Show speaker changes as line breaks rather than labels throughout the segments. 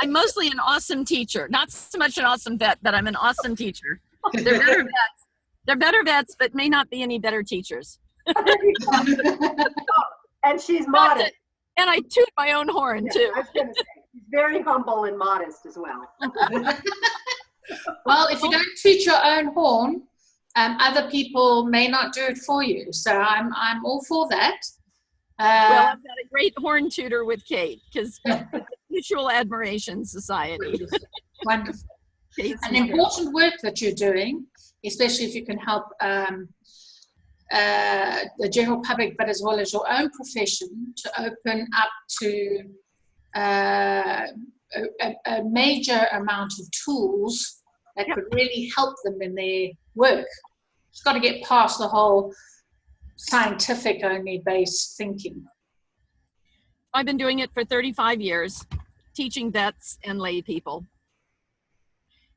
I'm mostly an awesome teacher. Not so much an awesome vet, but I'm an awesome teacher. They're better vets. They're better vets, but may not be any better teachers.
And she's modest.
And I toot my own horn, too.
I was going to say, she's very humble and modest as well.
Well, if you don't toot your own horn, other people may not do it for you. So I'm all for that.
Well, I've got a great horn tutor with Kate, because it's a mutual admiration society.
Wonderful. An important work that you're doing, especially if you can help the general public, but as well as your own profession, to open up to a major amount of tools that could really help them in their work. It's got to get past the whole scientific only based thinking.
I've been doing it for 35 years, teaching vets and lay people.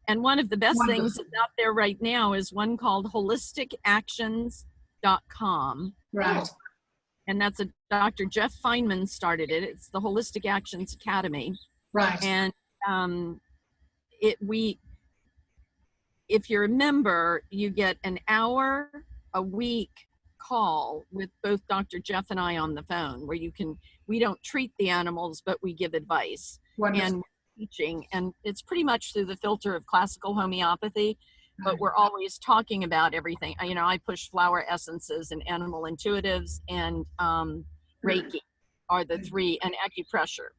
And one of the best things that's out there right now is one called holisticactions.com.
Right.
And that's Dr. Jeff Feynman started it. It's the Holistic Actions Academy.
Right.
And if you're a member, you get an hour a week call with both Dr. Jeff and I on the phone, where we don't treat the animals, but we give advice.
Wonderful.
And teaching, and it's pretty much through the filter of classical homeopathy, but we're always talking about everything. I push flower essences and animal intuitives, and Reiki are the three, and acupressure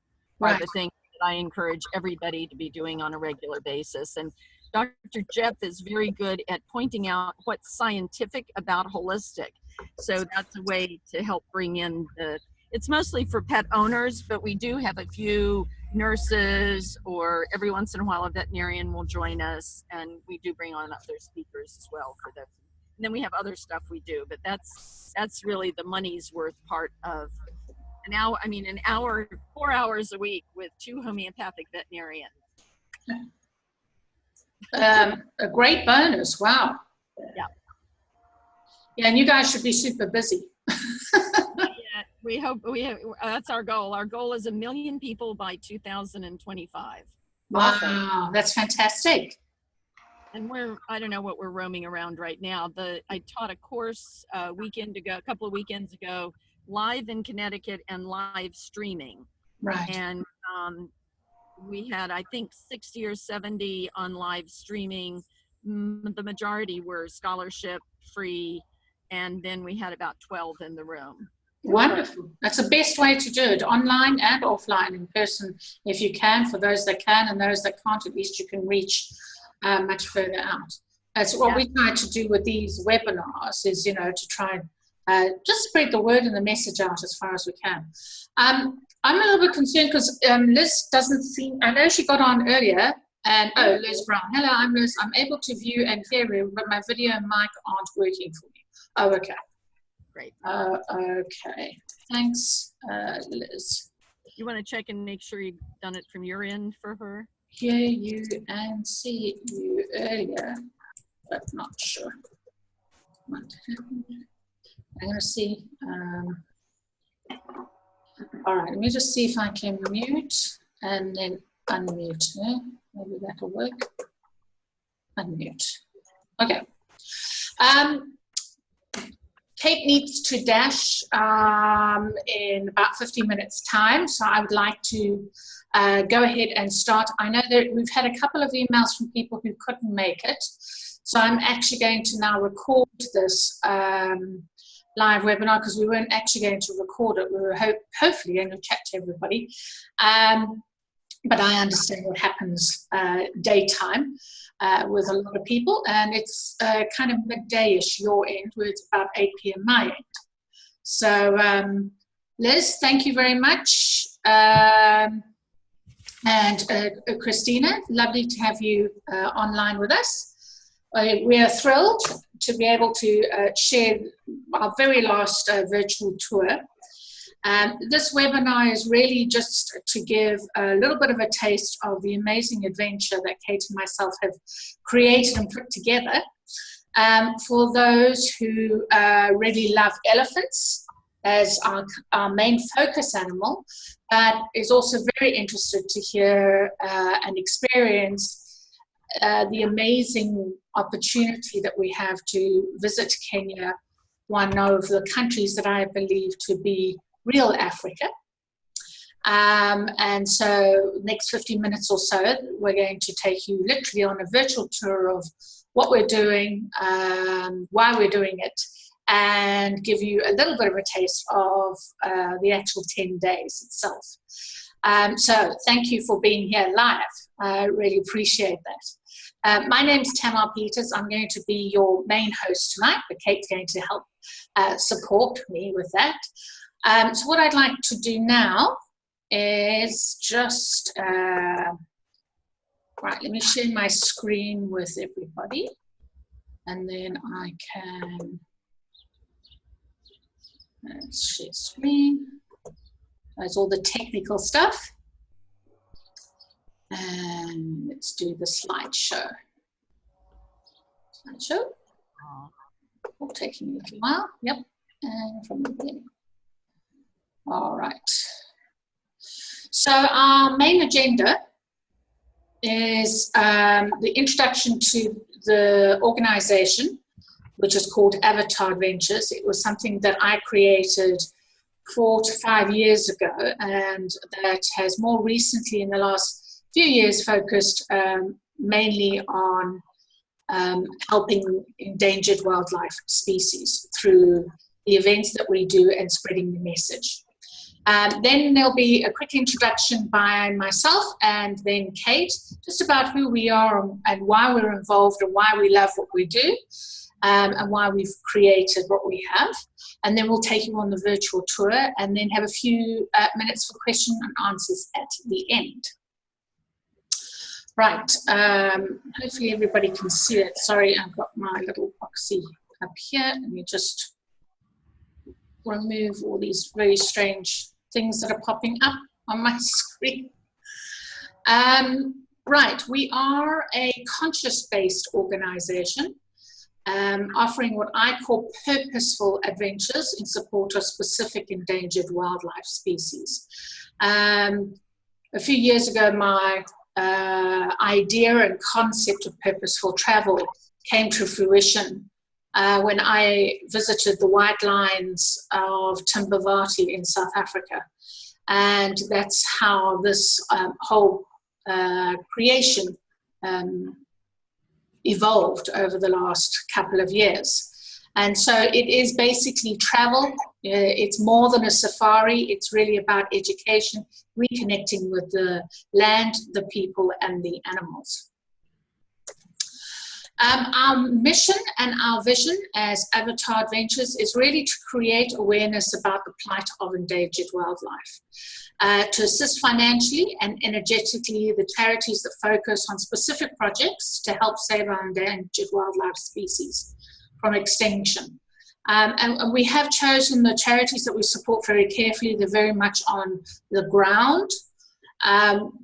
are the things that I encourage everybody to be doing on a regular basis. And Dr. Jeff is very good at pointing out what's scientific about holistic. So that's a way to help bring in it's mostly for pet owners, but we do have a few nurses, or every once in a while a veterinarian will join us, and we do bring on other speakers as well for that. And then we have other stuff we do, but that's really the money's worth part of an hour, 4 hours a week with 2 homeopathic veterinarians.
A great bonus. Wow.
Yeah.
Yeah, and you guys should be super busy.
We hope that's our goal. Our goal is 1 million people by 2025.
Wow, that's fantastic.
And I don't know what we're roaming around right now. I taught a course a couple of weekends ago, live in Connecticut and live streaming.
Right.
And we had, I think, 60 or 70 on live streaming. The majority were scholarship free. And then we had about 12 in the room.
Wonderful. That's the best way to do it, online and offline, in person, if you can. For those that can, and those that can't, at least you can reach much further out. That's what we try to do with these webinars, is, to try and just spread the word and the message out as far as we can. I'm a little bit concerned because Liz doesn't seem, I know she got on earlier, and Liz Brown. Hello, I'm Liz. I'm able to view and hear you, but my video and mic aren't working for me. Oh, okay.
Great.
Okay. Thanks, Liz.
You want to check and make sure you've done it from your end for her?
Hear you and see you earlier, but not sure what happened. I'm going to see. All right, let me just see if I can mute and then unmute her. Maybe that'll work. Unmute. Okay. Kate needs to dash in about 15 minutes time, so I would like to go ahead and start. I know that we've had a couple of emails from people who couldn't make it, so I'm actually going to now record this live webinar, because we weren't actually going to record it. We were hopefully going to chat to everybody, but I understand what happens daytime with a lot of people, and it's kind of midday-ish your end, where it's about 8 p.m. my end. So Liz, thank you very much. And Christina, lovely to have you online with us. We are thrilled to be able to share our very last virtual tour. This webinar is really just to give a little bit of a taste of the amazing adventure that Kate and myself have created and put together. For those who really love elephants as our main focus animal, but is also very interested to hear and experience the amazing opportunity that we have to visit Kenya, one of the countries that I believe to be real Africa. And so next 15 minutes or so, we're going to take you literally on a virtual tour of what we're doing, why we're doing it, and give you a little bit of a taste of the actual 10 days itself. So thank you for being here live. I really appreciate that. My name's Tamar Peters. I'm going to be your main host tonight, but Kate's going to help support me with that. So what I'd like to do now is just, right, let me share my screen with everybody, and then I can share screen. That's all the technical stuff. And let's do the slideshow. Slideshow. All taking a little while. Yep. And from the beginning. All right. So our main agenda is the introduction to the organization, which is called Avatar Adventures. It was something that I created 4 to 5 years ago, and that has more recently in the last few years focused mainly on helping endangered wildlife species through the events that we do and spreading the message. Then there'll be a quick introduction by myself and then Kate, just about who we are and why we're involved and why we love what we do, and why we've created what we have. And then we'll take you on the virtual tour and then have a few minutes for question and answers at the end. Right, hopefully everybody can see it. Sorry, I've got my little proxy up here. Let me just remove all these very strange things that are popping up on my screen. Right, we are a conscious-based organization offering what I call purposeful adventures in support of specific endangered wildlife species. A few years ago, my idea and concept of purposeful travel came to fruition when I visited the White Lions of Timbavati in South Africa. And that's how this whole creation evolved over the last couple of years. And so it is basically travel. It's more than a safari. It's really about education, reconnecting with the land, the people, and the animals. Our mission and our vision as Avatar Adventures is really to create awareness about the plight of endangered wildlife, to assist financially and energetically the charities that focus on specific projects to help save our endangered wildlife species from extinction. And we have chosen the charities that we support very carefully. They're very much on the ground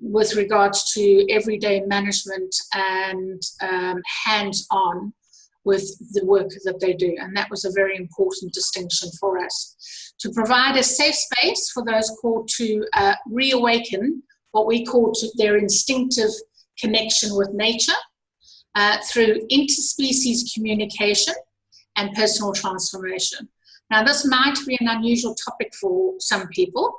with regards to everyday management and hands-on with the work that they do. And that was a very important distinction for us. To provide a safe space for those called to reawaken what we call their instinctive connection with nature through interspecies communication and personal transformation. Now, this might be an unusual topic for some people,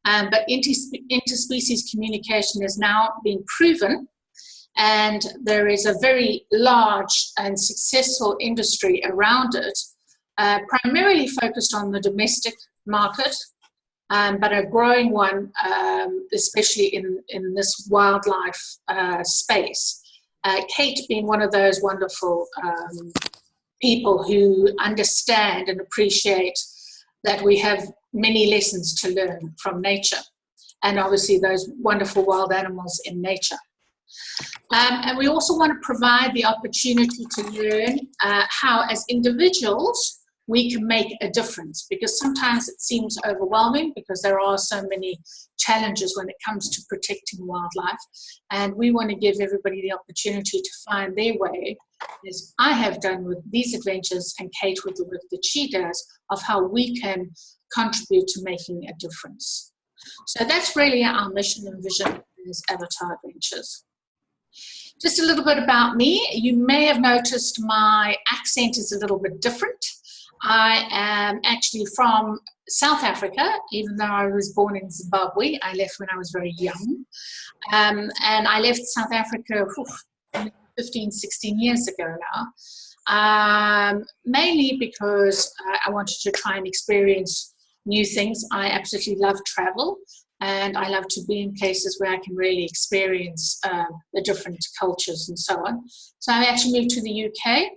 but interspecies communication is now being proven, and there is a very large and successful industry around it, primarily focused on the domestic market, but a growing one, especially in this wildlife space. Kate being one of those wonderful people who understand and appreciate that we have many lessons to learn from nature, and obviously those wonderful wild animals in nature. And we also want to provide the opportunity to learn how, as individuals, we can make a difference, because sometimes it seems overwhelming because there are so many challenges when it comes to protecting wildlife, and we want to give everybody the opportunity to find their way, as I have done with these adventures and Kate with the work that she does, of how we can contribute to making a difference. So that's really our mission and vision as Avatar Adventures. Just a little bit about me. You may have noticed my accent is a little bit different. I am actually from South Africa, even though I was born in Zimbabwe. I left when I was very young. And I left South Africa 15, 16 years ago now, mainly because I wanted to try and experience new things. I absolutely love travel, and I love to be in places where I can really experience the different cultures and so on. So I actually moved to the UK,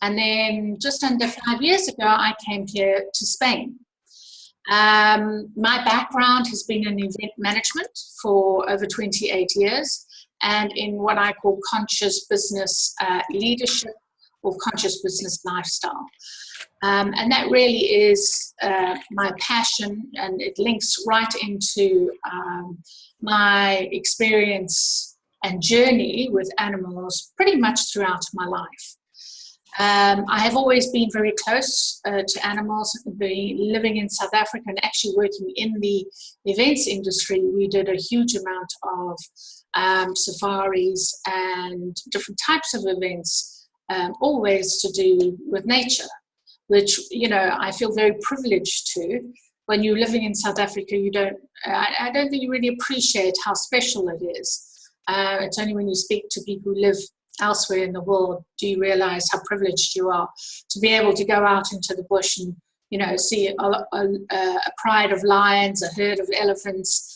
and then just under 5 years ago, I came here to Spain. My background has been in event management for over 28 years, and in what I call conscious business leadership or conscious business lifestyle. And that really is my passion, and it links right into my experience and journey with animals pretty much throughout my life. I have always been very close to animals. Living in South Africa and actually working in the events industry, we did a huge amount of safaris and different types of events, always to do with nature, which, you know, I feel very privileged to. When you're living in South Africa, I don't think you really appreciate how special it is. It's only when you speak to people who live elsewhere in the world do you realize how privileged you are to be able to go out into the bush and, you know, see a pride of lions, a herd of elephants.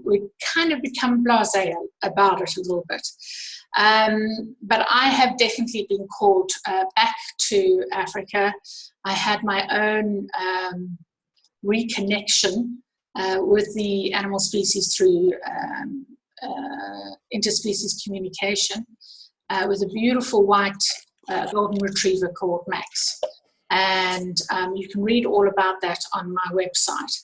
We kind of become blasé about it a little bit. But I have definitely been called back to Africa. I had my own reconnection with the animal species through interspecies communication with a beautiful white golden retriever called Max. And you can read all about that on my website.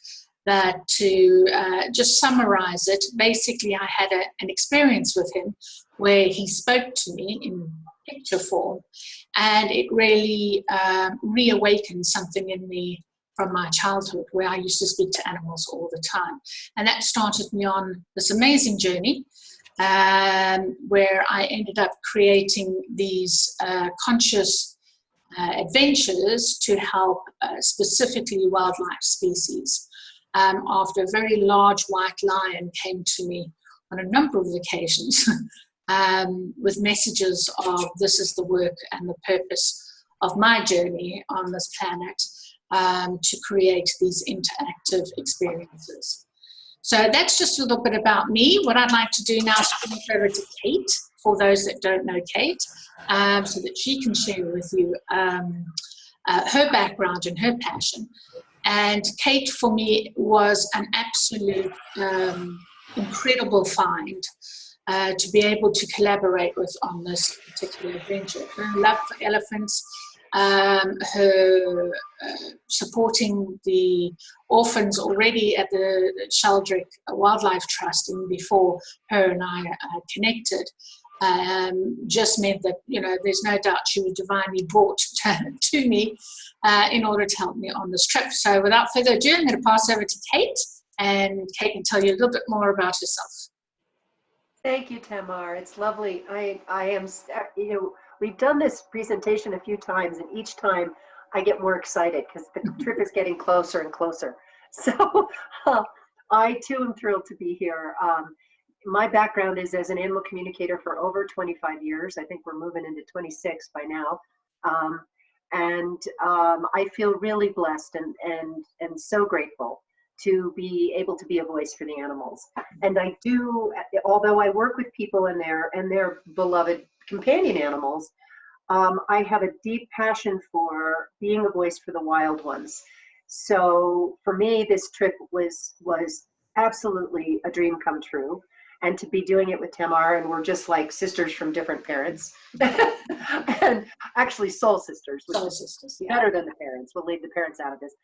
But to just summarize it, basically I had an experience with him where he spoke to me in picture form, and it really reawakened something in me from my childhood where I used to speak to animals all the time. And that started me on this amazing journey where I ended up creating these conscious adventures to help specifically wildlife species. After a very large white lion came to me on a number of occasions with messages of this is the work and the purpose of my journey on this planet, to create these interactive experiences. So that's just a little bit about me. What I'd like to do now is turn it over to Kate, for those that don't know Kate, so that she can share with you her background and her passion. And Kate, for me, was an absolute incredible find to be able to collaborate with on this particular adventure. Her love for elephants, her supporting the orphans already at the Sheldrick Wildlife Trust, even before her and I connected, just meant that, you know, there's no doubt she was divinely brought to me in order to help me on this trip. So without further ado, I'm going to pass over to Kate, and Kate can tell you a little bit more about herself.
Thank you, Tamar. It's lovely. I am, you know, we've done this presentation a few times, and each time I get more excited because the trip is getting closer and closer. So I too am thrilled to be here. My background is as an animal communicator for over 25 years. I think we're moving into 26 by now. I feel really blessed and so grateful to be able to be a voice for the animals. And I do, although I work with people and their beloved companion animals, I have a deep passion for being a voice for the wild ones. So for me, this trip was absolutely a dream come true. And to be doing it with Tamar, and we're just like sisters from different parents, and actually soul sisters, which is better than the parents. We'll leave the parents out of this.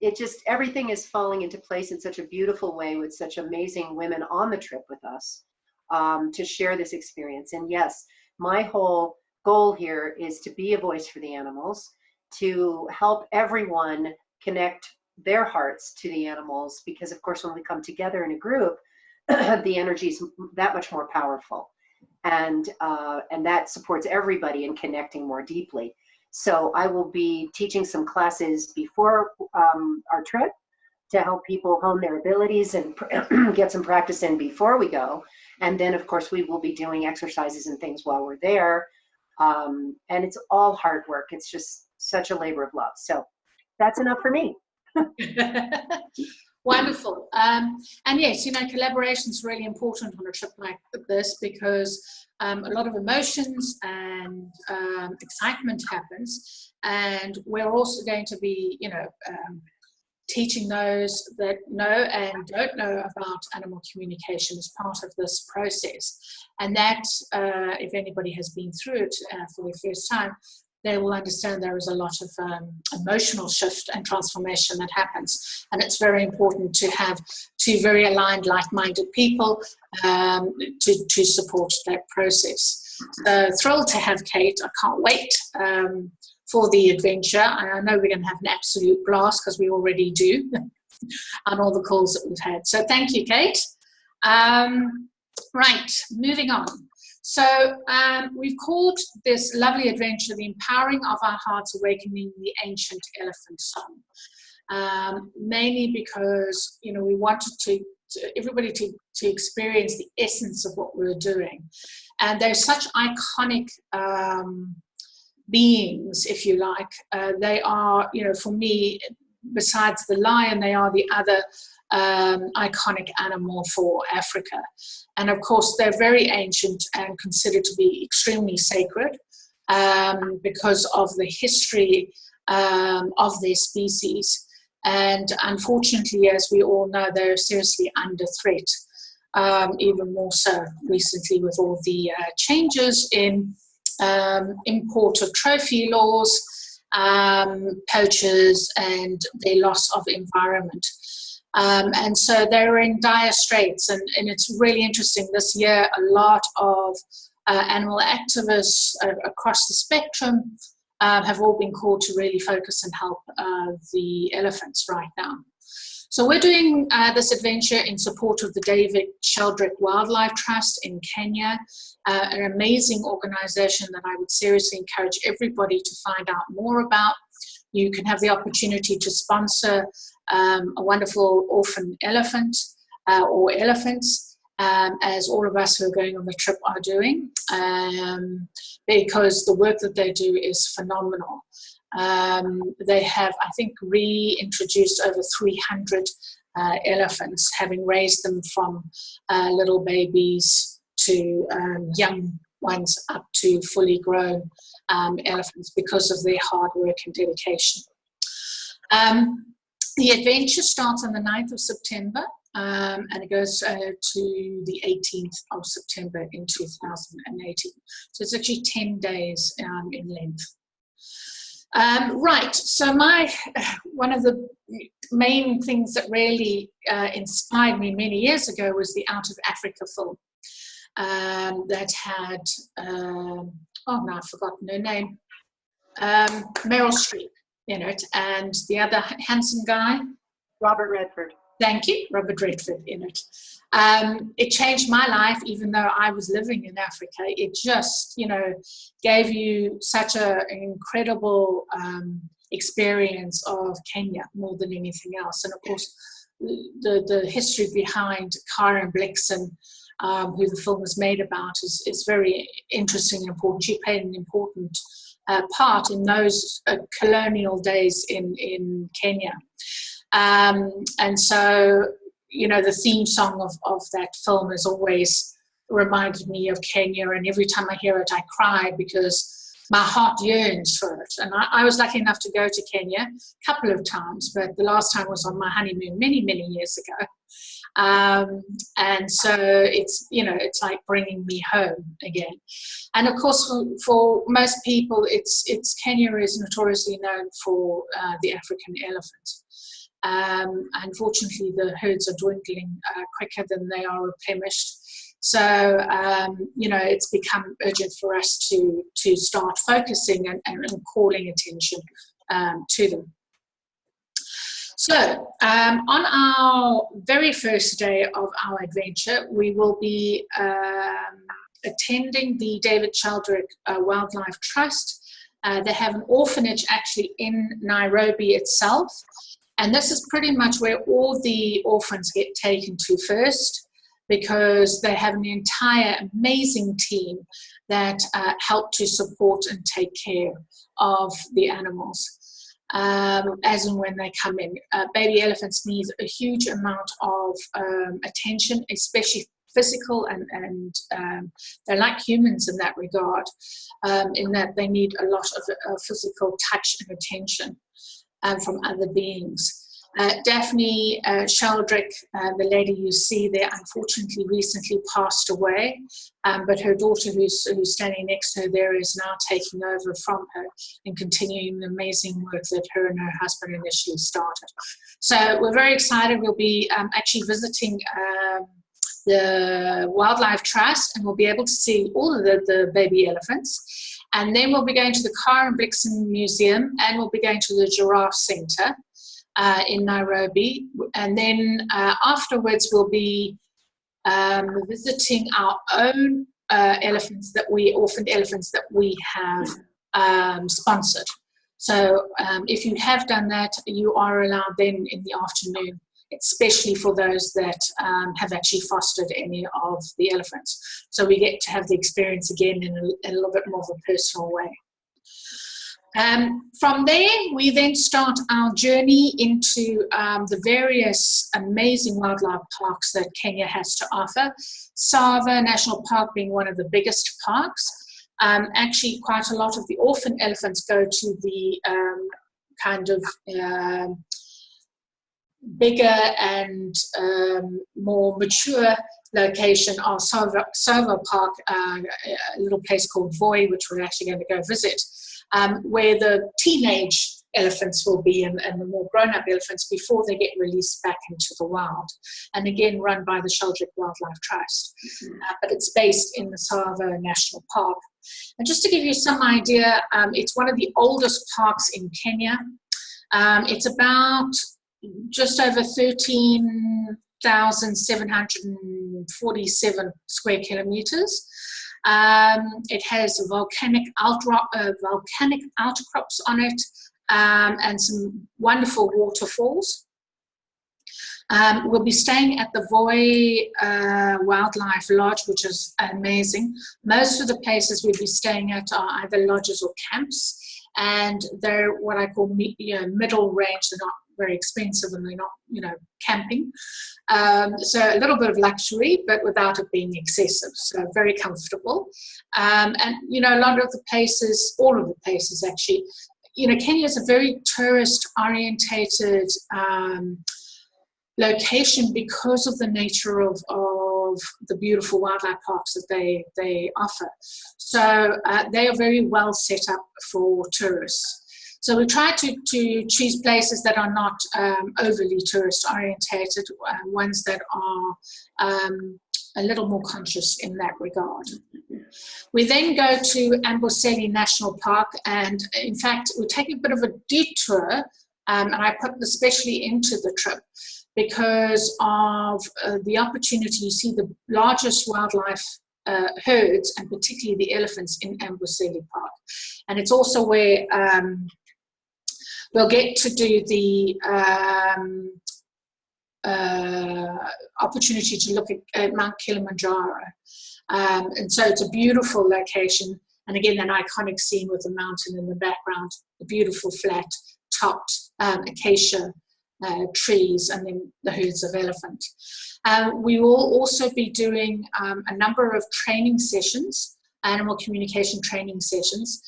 It just, everything is falling into place in such a beautiful way with such amazing women on the trip with us to share this experience. And yes, my whole goal here is to be a voice for the animals, to help everyone connect their hearts to the animals, because of course when we come together in a group, the energy is that much more powerful, and that supports everybody in connecting more deeply. So I will be teaching some classes before our trip to help people hone their abilities and get some practice in before we go. And then of course we will be doing exercises and things while we're there. And it's all hard work. It's just such a labor of love. So that's enough for me.
Wonderful. And yes, collaboration is really important on a trip like this, because a lot of emotions and excitement happens. And we're also going to be, teaching those that know and don't know about animal communication as part of this process. And that, if anybody has been through it for the first time, they will understand there is a lot of emotional shift and transformation that happens. And it's very important to have two very aligned, like-minded people to support that process. So thrilled to have Kate. I can't wait for the adventure. I know we're going to have an absolute blast, because we already do on all the calls that we've had. So thank you, Kate. Right, moving on. So we've called this lovely adventure "The Empowering of Our Hearts, Awakening the Ancient Elephant Song," mainly because we wanted everybody to experience the essence of what we're doing. And they're such iconic beings, if you like. They are, for me, besides the lion, they are the other iconic animal for Africa. And of course, they're very ancient and considered to be extremely sacred because of the history of their species. And unfortunately, as we all know, they're seriously under threat, even more so recently with all the changes in import of trophy laws, poachers, and their loss of environment. And so they're in dire straits, and it's really interesting. This year, a lot of animal activists across the spectrum have all been called to really focus and help the elephants right now. So we're doing this adventure in support of the David Sheldrick Wildlife Trust in Kenya, an amazing organization that I would seriously encourage everybody to find out more about. You can have the opportunity to sponsor a wonderful orphan elephant or elephants, as all of us who are going on the trip are doing, because the work that they do is phenomenal. They have, I think, reintroduced over 300 elephants, having raised them from little babies to young ones up to fully grown elephants, because of their hard work and dedication. The adventure starts on the 9th of September and it goes to the 18th of September in 2018. So it's actually 10 days in length. Right, so one of the main things that really inspired me many years ago was the Out of Africa film that had, oh no, I've forgotten her name, Meryl Streep in it, and the other handsome guy.
Robert Redford.
Thank you, Robert Redford in it. It changed my life, even though I was living in Africa. It just, gave you such an incredible experience of Kenya more than anything else. And of course, the history behind Karen Blixen, who the film was made about, is very interesting and important. She played an important part in those colonial days in Kenya. And so, the theme song of that film has always reminded me of Kenya, and every time I hear it, I cry because my heart yearns for it. And I was lucky enough to go to Kenya a couple of times, but the last time was on my honeymoon many, many years ago. And so it's, it's like bringing me home again. And of course, for most people, Kenya is notoriously known for the African elephant. Unfortunately, the herds are dwindling quicker than they are replenished. So, it's become urgent for us to start focusing and calling attention to them. So, on our very first day of our adventure, we will be attending the David Sheldrick Wildlife Trust. They have an orphanage actually in Nairobi itself. And this is pretty much where all the orphans get taken to first, because they have an entire amazing team that help to support and take care of the animals. As and when they come in. Baby elephants need a huge amount of attention, especially physical, and they're like humans in that regard, in that they need a lot of physical touch and attention from other beings. Daphne Sheldrick, the lady you see there, unfortunately recently passed away, but her daughter who's standing next to her there is now taking over from her and continuing the amazing work that her and her husband initially started. So we're very excited. We'll be actually visiting the Wildlife Trust, and we'll be able to see all of the baby elephants. And then we'll be going to the Karen Blixen Museum, and we'll be going to the Giraffe Centre in Nairobi. And then afterwards we'll be visiting our own orphaned elephants that we have sponsored. So if you have done that, you are allowed then in the afternoon, especially for those that have actually fostered any of the elephants. So we get to have the experience again in a little bit more of a personal way. From there, we then start our journey into the various amazing wildlife parks that Kenya has to offer. Tsavo National Park being one of the biggest parks. Actually, quite a lot of the orphan elephants go to the kind of bigger and more mature location of Tsavo Park, a little place called Voi, which we're actually going to go visit, where the teenage elephants will be and the more grown-up elephants before they get released back into the wild. And again, run by the Sheldrick Wildlife Trust. But it's based in the Tsavo National Park. And just to give you some idea, it's one of the oldest parks in Kenya. It's about just over 13,747 square kilometers. It has volcanic outcrops on it, and some wonderful waterfalls. We'll be staying at the Voi Wildlife Lodge, which is amazing. Most of the places we'll be staying at are either lodges or camps, and they're what I call middle range. They're not very expensive, and they're not, camping. So a little bit of luxury, but without it being excessive. So very comfortable. And, a lot of the places, all of the places actually, Kenya is a very tourist-orientated location because of the nature of the beautiful wildlife parks that they offer. So they are very well set up for tourists. So we try to choose places that are not overly tourist orientated, ones that are a little more conscious in that regard. We then go to Amboseli National Park, and in fact we're taking a bit of a detour, and I put this especially into the trip because of the opportunity. You see the largest wildlife herds, and particularly the elephants, in Amboseli Park. And it's also where we'll get to do the opportunity to look at Mount Kilimanjaro. And so it's a beautiful location. And again, an iconic scene with the mountain in the background, the beautiful flat-topped acacia trees, and then the herds of elephant. We will also be doing a number of training sessions, animal communication training sessions,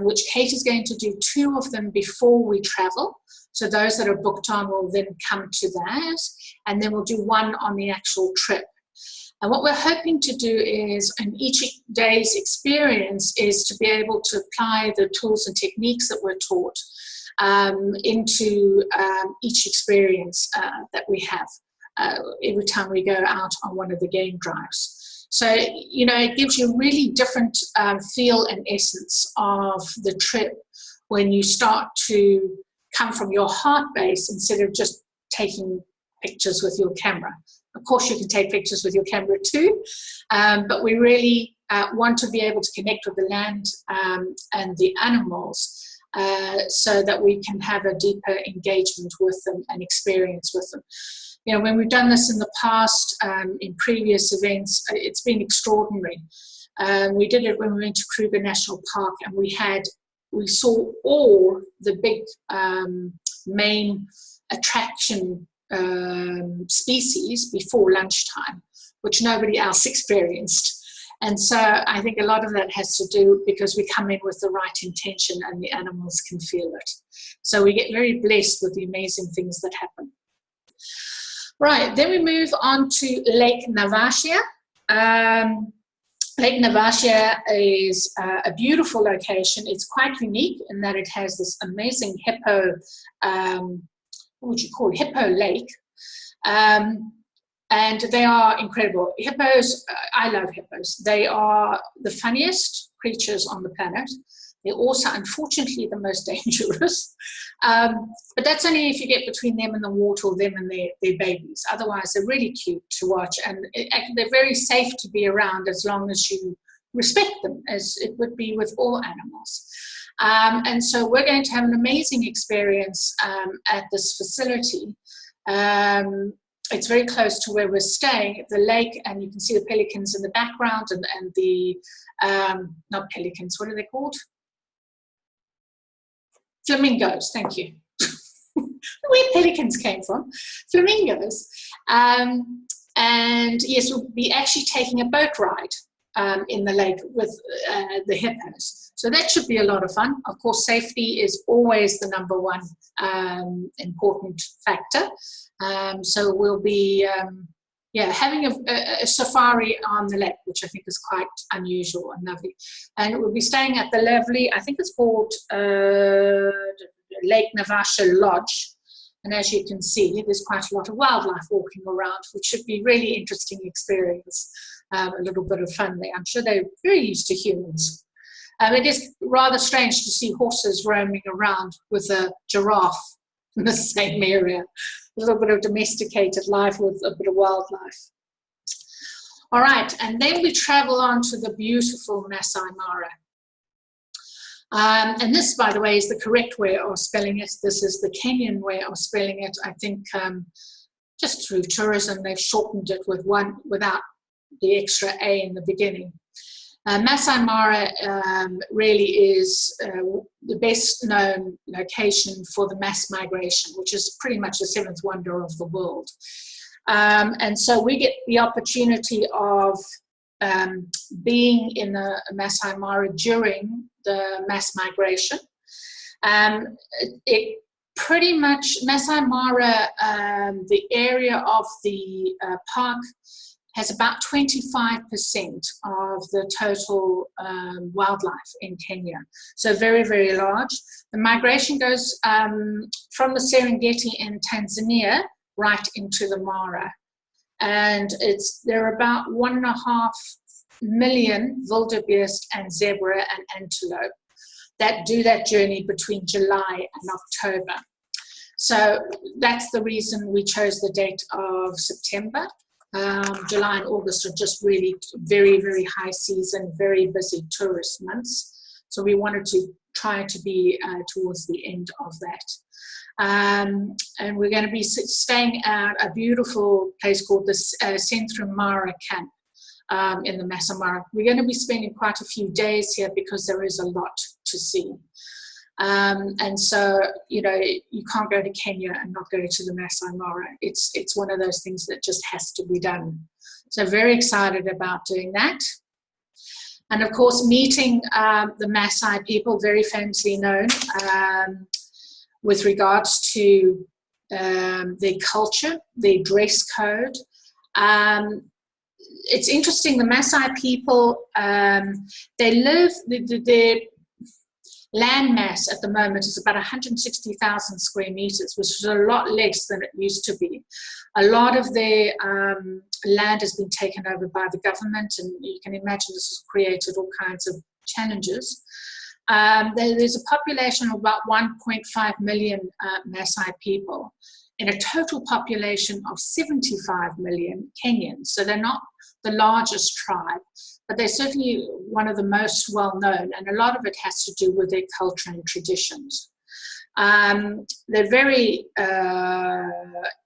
which Kate is going to do 2 of them before we travel. So those that are booked on will then come to that, and then we'll do 1 on the actual trip. And what we're hoping to do is, in each day's experience, is to be able to apply the tools and techniques that we're taught into each experience that we have every time we go out on one of the game drives. So, it gives you a really different feel and essence of the trip when you start to come from your heart base instead of just taking pictures with your camera. Of course, you can take pictures with your camera too, but we really want to be able to connect with the land and the animals so that we can have a deeper engagement with them and experience with them. You know, when we've done this in the past, in previous events, it's been extraordinary. We did it when we went to Kruger National Park, and we saw all the big main attraction species before lunchtime, which nobody else experienced. And so I think a lot of that has to do because we come in with the right intention and the animals can feel it. So we get very blessed with the amazing things that happen. Right, then we move on to Lake Navashia. Lake Navashia is a beautiful location. It's quite unique in that it has this amazing hippo, what would you call it? Hippo lake. And they are incredible. Hippos, I love hippos. They are the funniest creatures on the planet. They're also, unfortunately, the most dangerous. But that's only if you get between them and the water, or them and their babies. Otherwise, they're really cute to watch. And they're very safe to be around as long as you respect them, as it would be with all animals. And so we're going to have an amazing experience at this facility. It's very close to where we're staying, the lake, and you can see the pelicans in the background and the, not pelicans, what are they called? Flamingos, thank you. Where pelicans came from, flamingos. And yes, we'll be actually taking a boat ride in the lake with the hippos. So that should be a lot of fun. Of course, safety is always the number one important factor. So we'll be having a safari on the lake, which I think is quite unusual and lovely. And we'll be staying at the lovely, I think it's called Lake Navashia Lodge. And as you can see, there's quite a lot of wildlife walking around, which should be really interesting experience. A little bit of fun there. I'm sure they're very used to humans. It is rather strange to see horses roaming around with a giraffe in the same area. A little bit of domesticated life with a bit of wildlife. All right, and then we travel on to the beautiful Masai Mara. And this, by the way, is the correct way of spelling it. This is the Kenyan way of spelling it. I think just through tourism, they've shortened it with without the extra A in the beginning. Masai Mara really is the best known location for the mass migration, which is pretty much the seventh wonder of the world. And so we get the opportunity of being in a Masai Mara during the mass migration. It pretty much, Masai Mara, the area of the park has about 25% of the total wildlife in Kenya. So very, very large. The migration goes from the Serengeti in Tanzania right into the Mara. And there are about 1.5 million wildebeest and zebra and antelope that do that journey between July and October. So that's the reason we chose the date of September. July and August are just really very, very high season, very busy tourist months. So we wanted to try to be towards the end of that. And we're going to be staying at a beautiful place called the Centrum Mara Camp in the Masai Mara. We're going to be spending quite a few days here because there is a lot to see. And so, you know, you can't go to Kenya and not go to the Masai Mara. It's one of those things that just has to be done. So very excited about doing that. And of course, meeting the Maasai people, very famously known with regards to their culture, their dress code. It's interesting, the Maasai people, they live, their land mass at the moment is about 160,000 square meters, which is a lot less than it used to be. A lot of their land has been taken over by the government, and you can imagine this has created all kinds of challenges. There's a population of about 1.5 million Maasai people in a total population of 75 million Kenyans. So they're not the largest tribe, but they're certainly one of the most well-known, and a lot of it has to do with their culture and traditions. They're very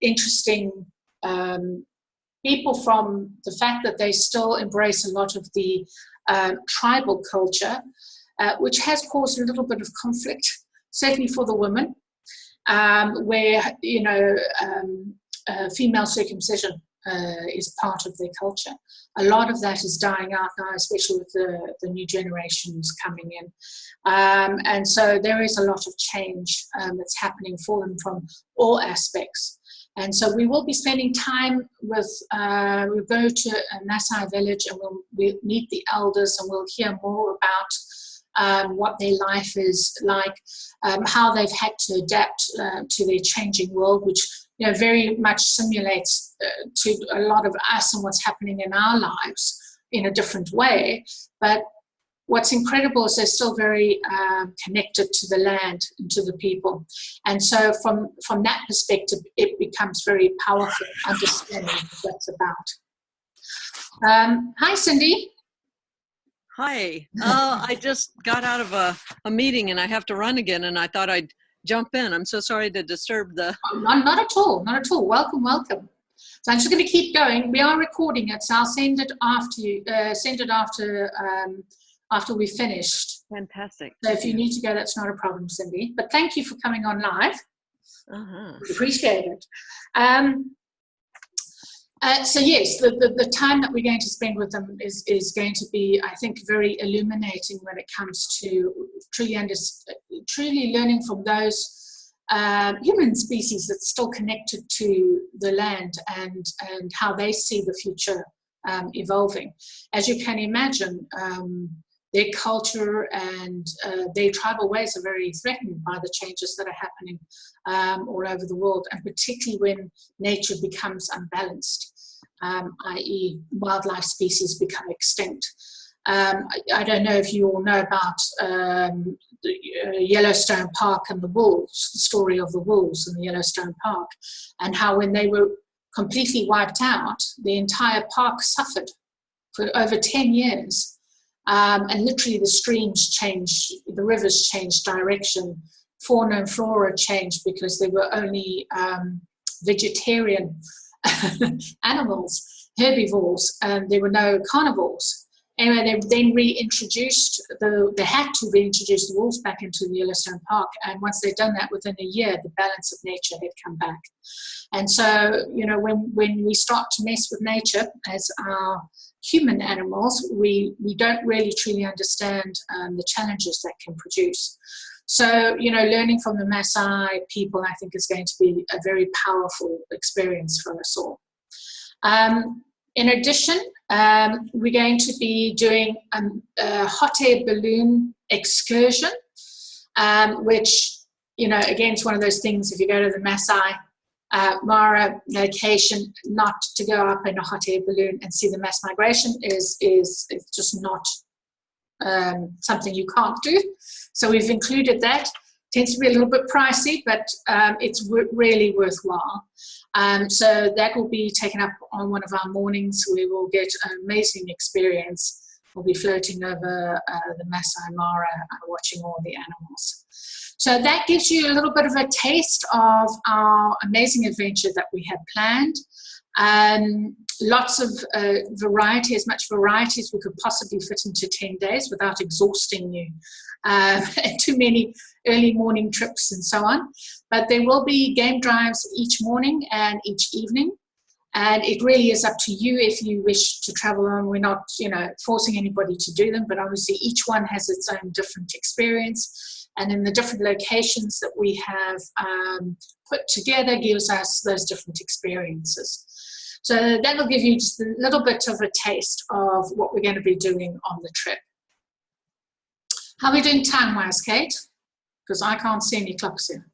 interesting people from the fact that they still embrace a lot of the tribal culture, which has caused a little bit of conflict, certainly for the women, where, you know, female circumcision is part of their culture. A lot of that is dying out now, especially with the new generations coming in. And so there is a lot of change that's happening for them from all aspects. And so we will be spending time with, we'll go to a Maasai village and we'll meet the elders, and we'll hear more about what their life is like, how they've had to adapt to their changing world, which, you know, very much simulates to a lot of us and what's happening in our lives in a different way. But what's incredible is they're still very connected to the land and to the people. And so from that perspective, it becomes very powerful understanding what that's about. Hi, Cindy.
Hi. I just got out of a meeting and I have to run again, and I thought I'd jump in. I'm so sorry to disturb the...
Not at all, not at all. Welcome, welcome. So I'm just going to keep going. We are recording it, so I'll send it after you. Send it after we've finished.
Fantastic.
So if you need to go, that's not a problem, Cindy. But thank you for coming on live. We appreciate it. So yes, the time that we're going to spend with them is going to be, I think, very illuminating when it comes to truly learning from those human species that's still connected to the land and how they see the future evolving. As you can imagine, their culture and their tribal ways are very threatened by the changes that are happening all over the world, and particularly when nature becomes unbalanced, i.e. wildlife species become extinct. I don't know if you all know about Yellowstone Park and the wolves, the story of the wolves in the Yellowstone Park, and how when they were completely wiped out, the entire park suffered for over 10 years. And literally the streams changed, the rivers changed direction, fauna and flora changed because they were only vegetarian animals, herbivores, and there were no carnivores. Anyway, they then reintroduced, they had to reintroduce the wolves back into the Yellowstone Park, and once they'd done that, within a year, the balance of nature had come back. And so, you know, when we start to mess with nature as our human animals, we don't really truly understand the challenges that can produce. So, you know, learning from the Maasai people, I think, is going to be a very powerful experience for us all. In addition, we're going to be doing a hot air balloon excursion, which, you know, again, it's one of those things, if you go to the Maasai Mara location, not to go up in a hot air balloon and see the mass migration is just not something you can't do. So we've included that. Tends to be a little bit pricey, but it's really worthwhile. So that will be taken up on one of our mornings. We will get an amazing experience. We'll be floating over the Maasai Mara, watching all the animals. So that gives you a little bit of a taste of our amazing adventure that we have planned. Lots of variety, as much variety as we could possibly fit into 10 days without exhausting you. Too many early morning trips and so on. But there will be game drives each morning and each evening. And it really is up to you if you wish to travel on. We're not, you know, forcing anybody to do them, but obviously each one has its own different experience. And in the different locations that we have put together gives us those different experiences. So that will give you just a little bit of a taste of what we're going to be doing on the trip. How are we doing time-wise, Kate? Because I can't see any clocks here.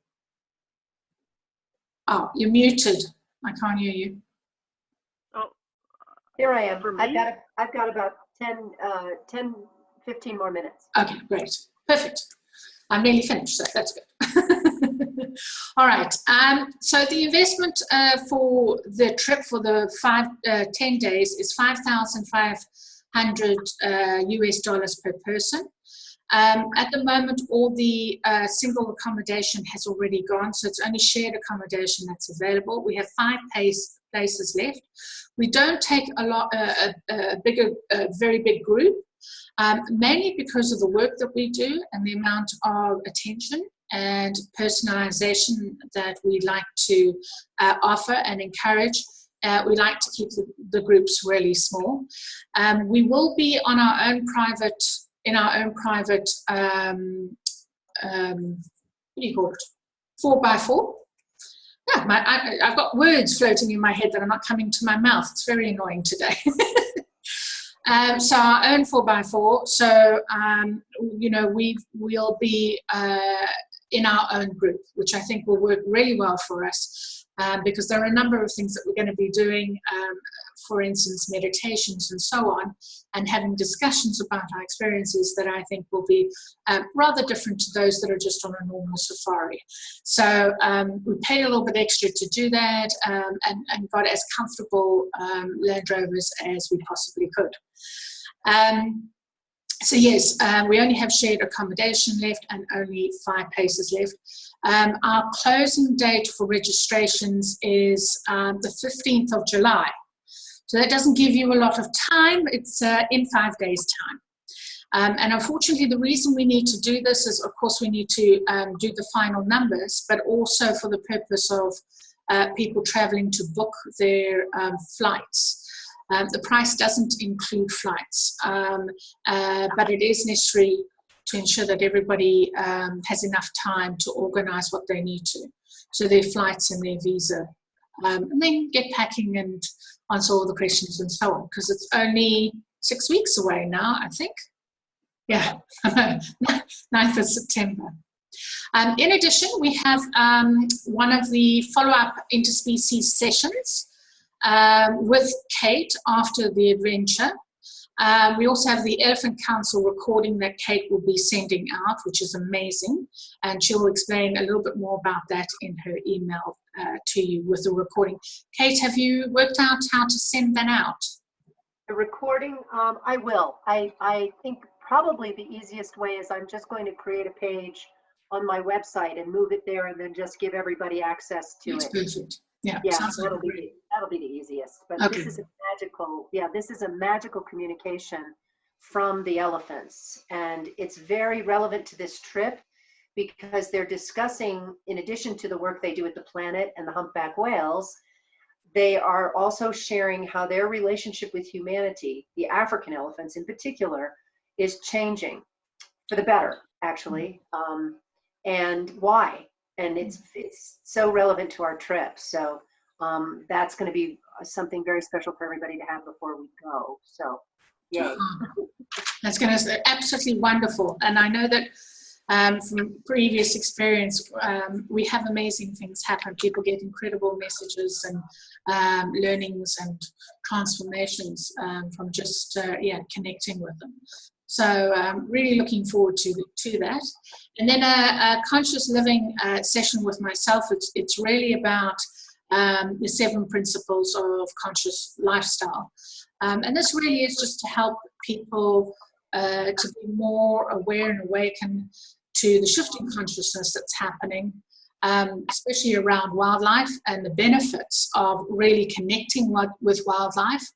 Oh, you're muted. I can't hear you.
Oh,
Here I am. I've got about 10, 15 more minutes.
Okay, great. Perfect. I'm nearly finished, so that's good. All right. So the investment for the trip for the 10 days is $5,500 US dollars per person. At the moment, all the single accommodation has already gone, so it's only shared accommodation that's available. We have 5 places left. We don't take a very big group, mainly because of the work that we do and the amount of attention and personalization that we like to offer and encourage. We like to keep the groups really small. We will be on our own private, what do you call it? 4x4. Yeah, I've got words floating in my head that are not coming to my mouth. It's very annoying today. So our own 4x4. So, we'll be in our own group, which I think will work really well for us, because there are a number of things that we're going to be doing, for instance, meditations and so on, and having discussions about our experiences that I think will be rather different to those that are just on a normal safari. So we paid a little bit extra to do that, and got as comfortable Land Rovers as we possibly could. So yes, we only have shared accommodation left and only 5 places left. Our closing date for registrations is the 15th of July. So that doesn't give you a lot of time. It's in 5 days' time. And unfortunately, the reason we need to do this is, of course, we need to do the final numbers, but also for the purpose of people traveling to book their flights. The price doesn't include flights, but it is necessary to ensure that everybody has enough time to organize what they need to. So their flights and their visa. And then get packing and answer all the questions and so on, because it's only 6 weeks away now, I think. Yeah, 9th of September. In addition, we have one of the follow-up interspecies sessions with Kate after the adventure. We also have the Elephant Council recording that Kate will be sending out, which is amazing. And she'll explain a little bit more about that in her email to you with the recording. Kate, have you worked out how to send that out?
The recording, I will. I think probably the easiest way is I'm just going to create a page on my website and move it there and then just give everybody access to it.
Perfect. Yeah,
that'll be the easiest. But
okay.
This is a magical communication from the elephants, and it's very relevant to this trip because they're discussing, in addition to the work they do at the planet and the humpback whales, they are also sharing how their relationship with humanity, the African elephants in particular, is changing for the better, actually, and why. And it's so relevant to our trip. So that's going to be something very special for everybody to have before we go. So, yay.
That's going to be absolutely wonderful. And I know that from previous experience, we have amazing things happen. People get incredible messages and learnings and transformations from just connecting with them. So really looking forward to that. And then a conscious living session with myself. It's really about the 7 principles of conscious lifestyle. And this really is just to help people to be more aware and awaken to the shifting consciousness that's happening, especially around wildlife and the benefits of really connecting with wildlife.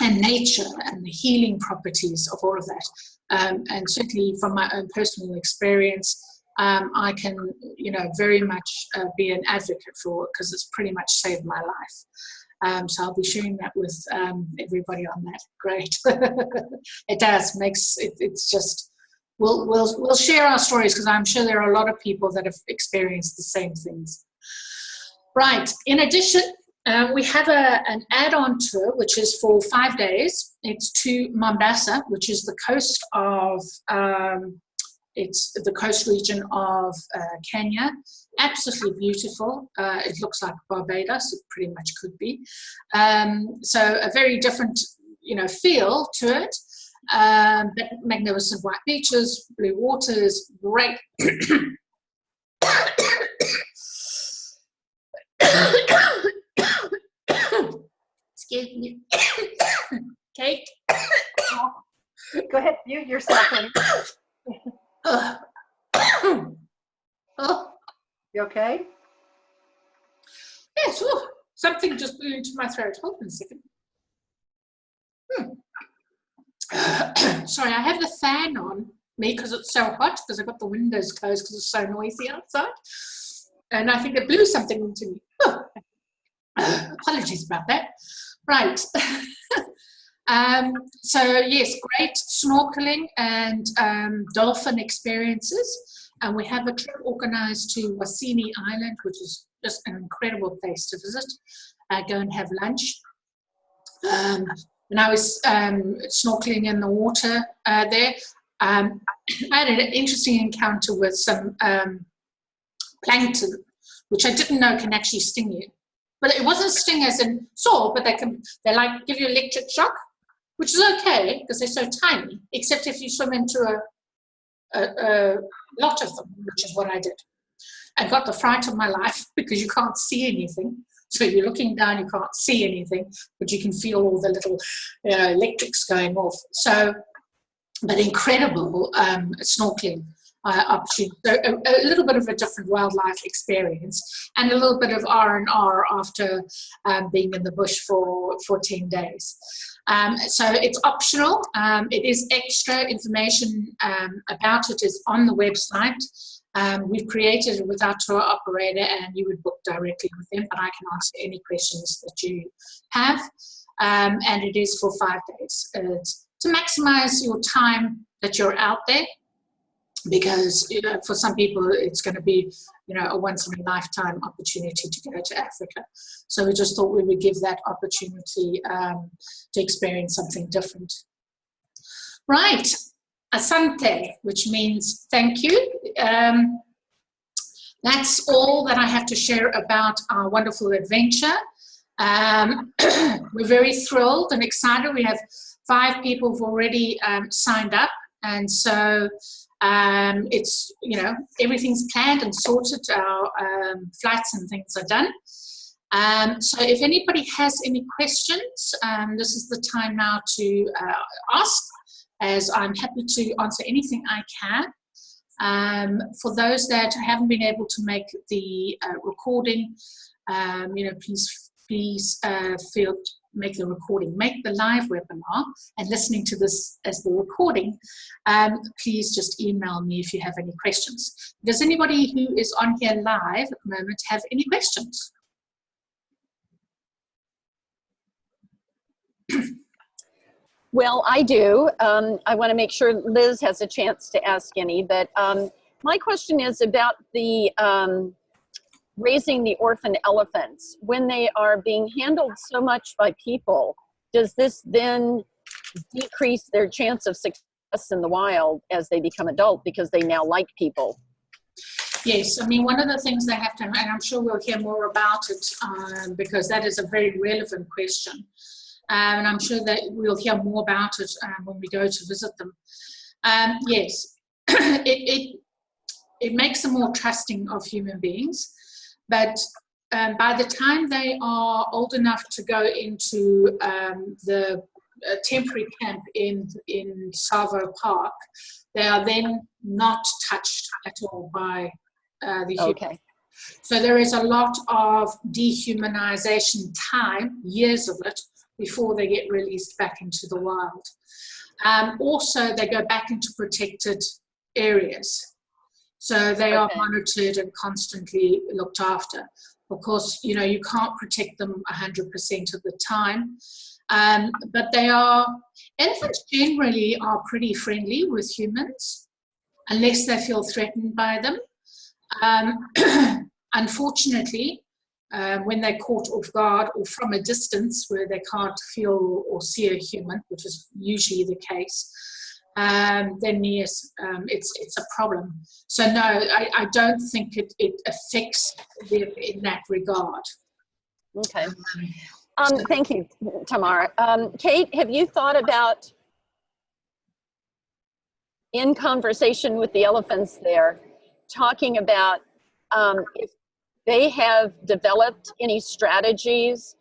And nature and the healing properties of all of that. And certainly from my own personal experience, I can, very much be an advocate for it because it's pretty much saved my life. So I'll be sharing that with everybody on that. Great. It does, it's just, we'll share our stories because I'm sure there are a lot of people that have experienced the same things. Right, in addition, we have an add-on tour, which is for 5 days. It's to Mombasa, which is the coast of, it's the coast region of Kenya. Absolutely beautiful. It looks like Barbados. It pretty much could be. So a very different, feel to it. But magnificent white beaches, blue waters, great. Excuse me. Kate?
Go ahead, mute yourself, honey.
Oh,
You okay?
yes, oh, something just blew into my throat. Hold on a second. Sorry, I have the fan on me because it's so hot, because I've got the windows closed because it's so noisy outside. And I think it blew something into me. Oh. Apologies about that. Right. So yes, great snorkeling and dolphin experiences. And we have a trip organized to Wasini Island, which is just an incredible place to visit. Go and have lunch. When I was snorkeling in the water there, I had an interesting encounter with some plankton, which I didn't know can actually sting you. But it wasn't sting as in sore, but they like give you electric shock, which is okay because they're so tiny, except if you swim into a lot of them, which is what I did. I got the fright of my life because you can't see anything. So you're looking down, you can't see anything, but you can feel all the little electrics going off. So, but incredible snorkeling opportunity. So a little bit of a different wildlife experience and a little bit of R&R after being in the bush for 10 days. So it's optional. It is extra information about it is on the website. We've created it with our tour operator and you would book directly with them, but I can answer any questions that you have. And it is for 5 days. It's to maximize your time that you're out there, because for some people it's going to be a once in a lifetime opportunity to go to Africa. So we just thought we would give that opportunity to experience something different. Right. Asante, which means thank you. That's all that I have to share about our wonderful adventure. We're very thrilled and excited. We have 5 people who've already signed up, and so it's everything's planned and sorted. Our flights and things are done. So if anybody has any questions, this is the time now to ask, as I'm happy to answer anything I can. For those that haven't been able to make the recording, please make the recording, make the live webinar, and listening to this as the recording, please just email me if you have any questions. Does anybody who is on here live at the moment have any questions?
Well, I do. I want to make sure Liz has a chance to ask any, but my question is about the raising the orphan elephants. When they are being handled so much by people, does this then decrease their chance of success in the wild as they become adult because they now like people?
Yes, I mean, one of the things they have to, and I'm sure we'll hear more about it because that is a very relevant question. And I'm sure that we'll hear more about it when we go to visit them. Yes, it makes them more trusting of human beings. But by the time they are old enough to go into the temporary camp in Savo Park, they are then not touched at all by the human.
Okay.
So there is a lot of dehumanization time, years of it, before they get released back into the wild. Also, they go back into protected areas. So they are monitored and constantly looked after. Of course, you can't protect them 100% of the time. But elephants generally are pretty friendly with humans, unless they feel threatened by them. Unfortunately, when they're caught off guard or from a distance where they can't feel or see a human, which is usually the case, then yes, it's a problem. So no, I don't think it affects them in that regard.
Okay. Thank you, Tamara. Kate, have you thought about in conversation with the elephants there, talking about if they have developed any strategies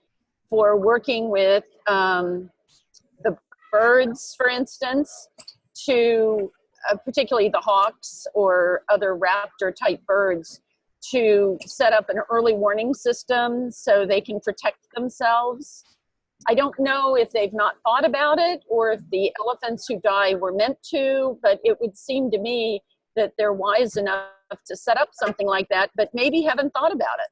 for working with the birds, for instance, to particularly the hawks or other raptor type birds, to set up an early warning system so they can protect themselves. I don't know if they've not thought about it or if the elephants who die were meant to, but it would seem to me that they're wise enough to set up something like that, but maybe haven't thought about it.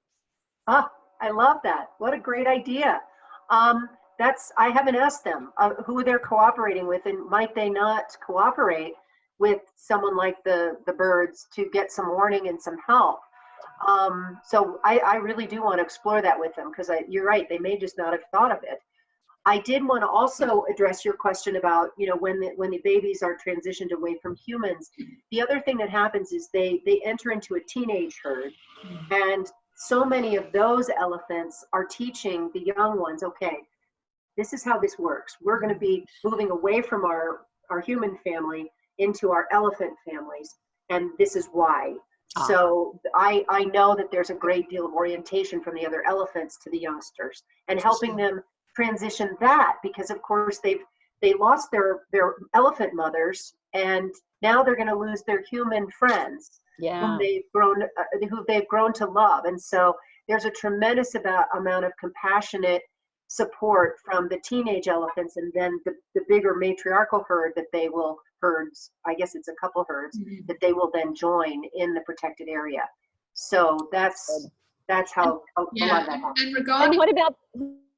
Ah, I love that. What a great idea. I haven't asked them who they're cooperating with, and might they not cooperate with someone like the birds to get some warning and some help. So I really do want to explore that with them, because you're right, they may just not have thought of it. I did want to also address your question about, when the babies are transitioned away from humans. The other thing that happens is they enter into a teenage herd, and so many of those elephants are teaching the young ones, okay, this is how this works. We're going to be moving away from our human family into our elephant families, and this is why. So I know that there's a great deal of orientation from the other elephants to the youngsters, and helping them transition that, because of course they lost their elephant mothers, and now they're going to lose their human friends who they've grown to love. And so there's a tremendous amount of compassionate support from the teenage elephants, and then the bigger matriarchal herds, I guess it's a couple herds, that they will then join in the protected area. So that's how a lot of that happens.
And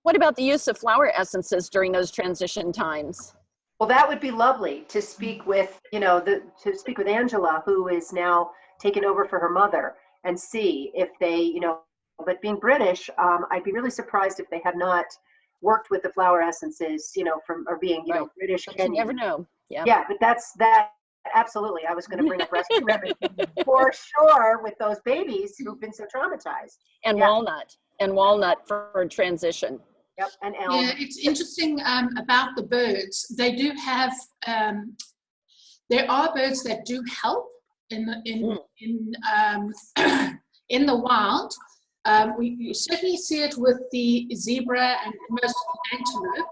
what about the use of flower essences during those transition times?
Well, that would be lovely to speak with, to speak with Angela, who is now taken over for her mother, and see if they, but being British, I'd be really surprised if they had not worked with the flower essences, or being, British.
But you never know. Yeah.
Yeah, but that absolutely. I was going to bring up rescue remedy for sure with those babies who've been so traumatized.
And walnut for transition.
Yep, and elm.
Yeah, it's interesting about the birds. They do have. There are birds that do help in the wild. We certainly see it with the zebra and most of the antelope,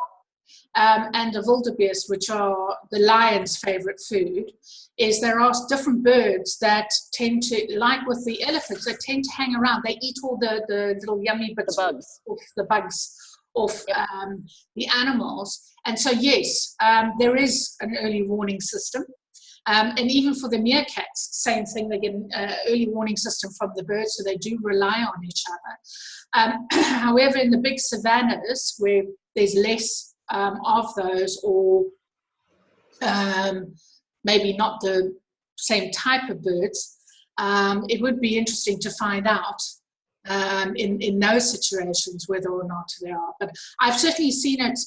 and the wildebeest, which are the lion's favorite food. Is there are different birds that tend to, like with the elephants, they tend to hang around. They eat all the little yummy bits off the bugs off the animals. And so yes, there is an early warning system. And even for the meerkats, same thing, they get an early warning system from the birds, so they do rely on each other. However, in the big savannas, where there's less of those, or maybe not the same type of birds, it would be interesting to find out in those situations whether or not they are. But I've certainly seen it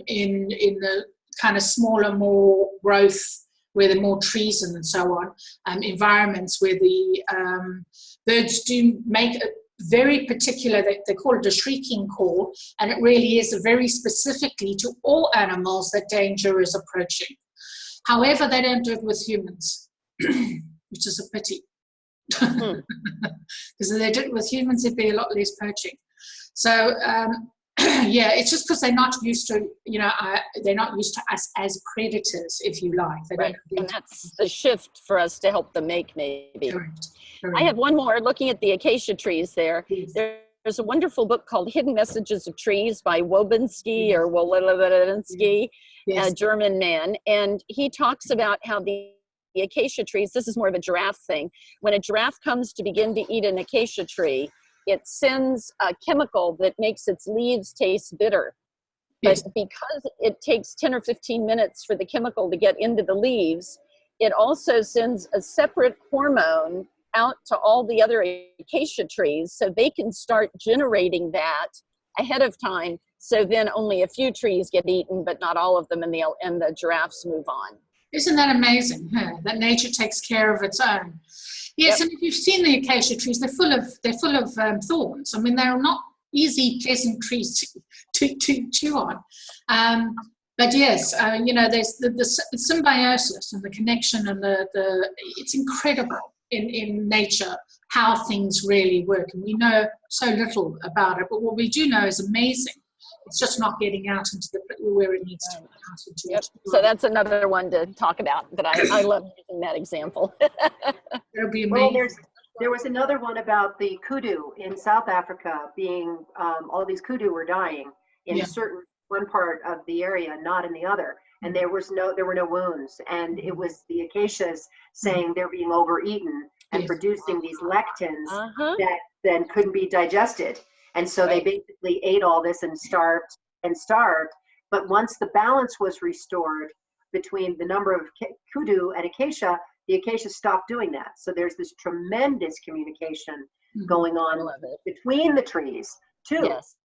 in the kind of smaller, more growth, where there are more trees and so on, environments where the birds do make a very particular, they call it a shrieking call, and it really is very specifically to all animals that danger is approaching. However, they don't do it with humans, which is a pity. Because if they did it with humans, there'd be a lot less poaching. So, yeah, it's just because they're not used to, they're not used to us as predators, if you like. They
right. And that's the shift for us to help them make, maybe.
Correct.
I have one more, looking at the acacia trees there.
Yes.
There's a wonderful book called Hidden Messages of Trees by Wobinski, or Wolowinski,
Yes.
a German man. And he talks about how the acacia trees, this is more of a giraffe thing. When a giraffe comes to begin to eat an acacia tree, it sends a chemical that makes its leaves taste bitter. But because it takes 10 or 15 minutes for the chemical to get into the leaves, it also sends a separate hormone out to all the other acacia trees, so they can start generating that ahead of time. So then only a few trees get eaten, but not all of them, and the giraffes move on.
Isn't that amazing? Huh? That nature takes care of its own. Yes, and if you've seen the acacia trees, they're full of thorns. I mean, they're not easy, pleasant trees to chew on. But yes, you know, there's the symbiosis and the connection and it's incredible in nature how things really work. And we know so little about it, but what we do know is amazing. It's just not getting out into where it needs to be out into.
Yep. So that's another one to talk about that I love using that example.
It'll be
Well,
amazing.
there was another one about the kudu in South Africa being, all these kudu were dying in certain one part of the area, not in the other. And there were no wounds. And it was the acacias saying they're being overeaten and producing these lectins that then couldn't be digested. And so they basically ate all this and starved. But once the balance was restored between the number of kudu and acacia, the acacia stopped doing that. So there's this tremendous communication going on between the trees too.
Yes.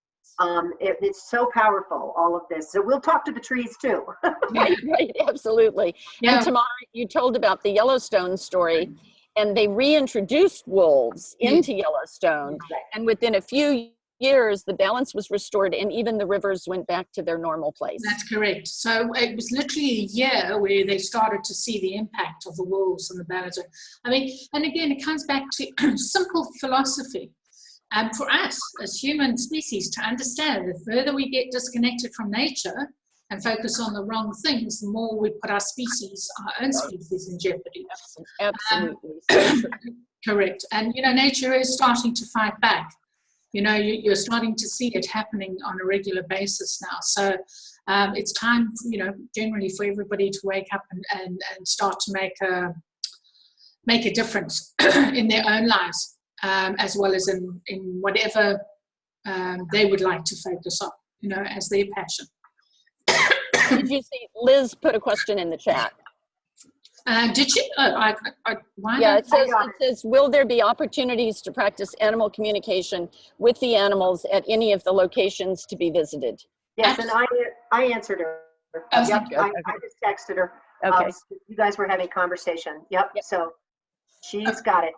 It's so powerful, all of this. So we'll talk to the trees too.
Right, absolutely.
Yeah.
And Tamara, you told about the Yellowstone story, and they reintroduced wolves into Yellowstone. And within a few years, the balance was restored, and even the rivers went back to their normal place.
That's correct. So it was literally a year where they started to see the impact of the wolves and the balance. I mean, and again, it comes back to simple philosophy. For us as human species to understand, the further we get disconnected from nature and focus on the wrong things, the more we put our own species in jeopardy.
Absolutely.
Correct. And, you know, nature is starting to fight back. You know, you're starting to see it happening on a regular basis now. So it's time, you know, generally for everybody to wake up and start to make a difference in their own lives. As well as in whatever they would like to focus on, you know, as their passion.
Did you see Liz put a question in the chat?
Did you? Oh, why?
Yeah, it says, will there be opportunities to practice animal communication with the animals at any of the locations to be visited?
Yes, and I answered her.
Oh,
Yep,
okay.
I just texted her.
Okay.
You guys were having a conversation. Yep. So she's got it.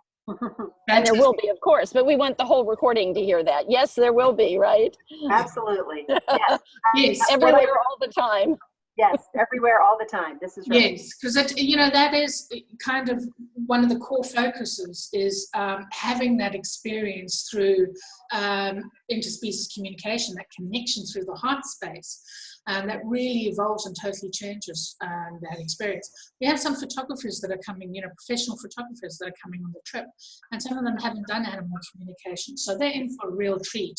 And there will be, of course, but we want the whole recording to hear that. Yes, there will be, right?
Absolutely. Yes.
Yes.
Everywhere, all the time.
Yes, everywhere, all the time. This is right.
Yes, because you know, that is kind of one of the core focuses is having that experience through interspecies communication, that connection through the heart space. That really evolves and totally changes that experience. We have some photographers that are coming, you know, professional photographers that are coming on the trip, and some of them haven't done animal communication, so they're in for a real treat.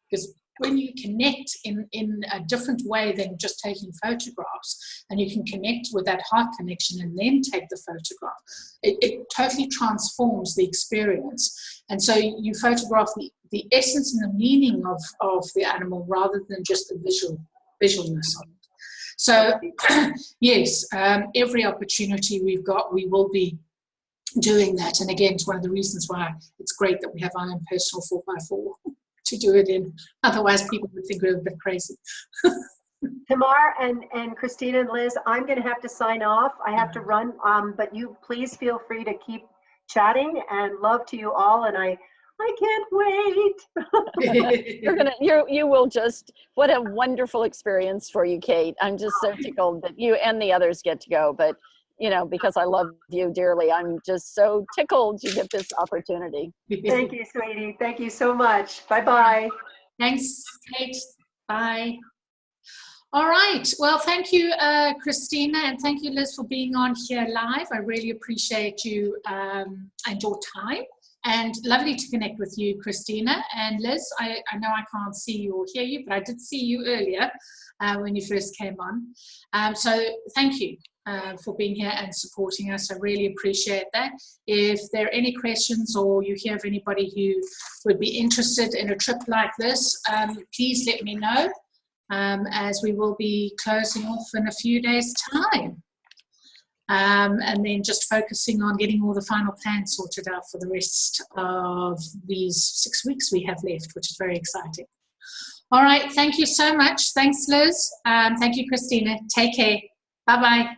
Because when you connect in a different way than just taking photographs, and you can connect with that heart connection and then take the photograph, it totally transforms the experience. And so you photograph the essence and the meaning of the animal rather than just the visualness of it. So yes, every opportunity we've got, we will be doing that. And again, it's one of the reasons why it's great that we have our own personal 4x4 to do it in. Otherwise, people would think we're a bit crazy.
Tamar and Christina and Liz, I'm going to have to sign off. I have to run, but you please feel free to keep chatting, and love to you all. And I can't wait.
You will just, what a wonderful experience for you, Kate. I'm just so tickled that you and the others get to go, but you know, because I love you dearly, I'm just so tickled you get this opportunity.
Thank you, sweetie. Thank you so much. Bye-bye.
Thanks, Kate. Bye. All right. Well, thank you, Christina, and thank you, Liz, for being on here live. I really appreciate you and your time. And lovely to connect with you, Christina. And Liz, I know I can't see you or hear you, but I did see you earlier when you first came on. So thank you for being here and supporting us. I really appreciate that. If there are any questions or you hear of anybody who would be interested in a trip like this, please let me know, as we will be closing off in a few days' time. And then just focusing on getting all the final plans sorted out for the rest of these 6 weeks we have left, which is very exciting. All right, thank you so much. Thanks, Liz. Thank you, Christina. Take care. Bye-bye.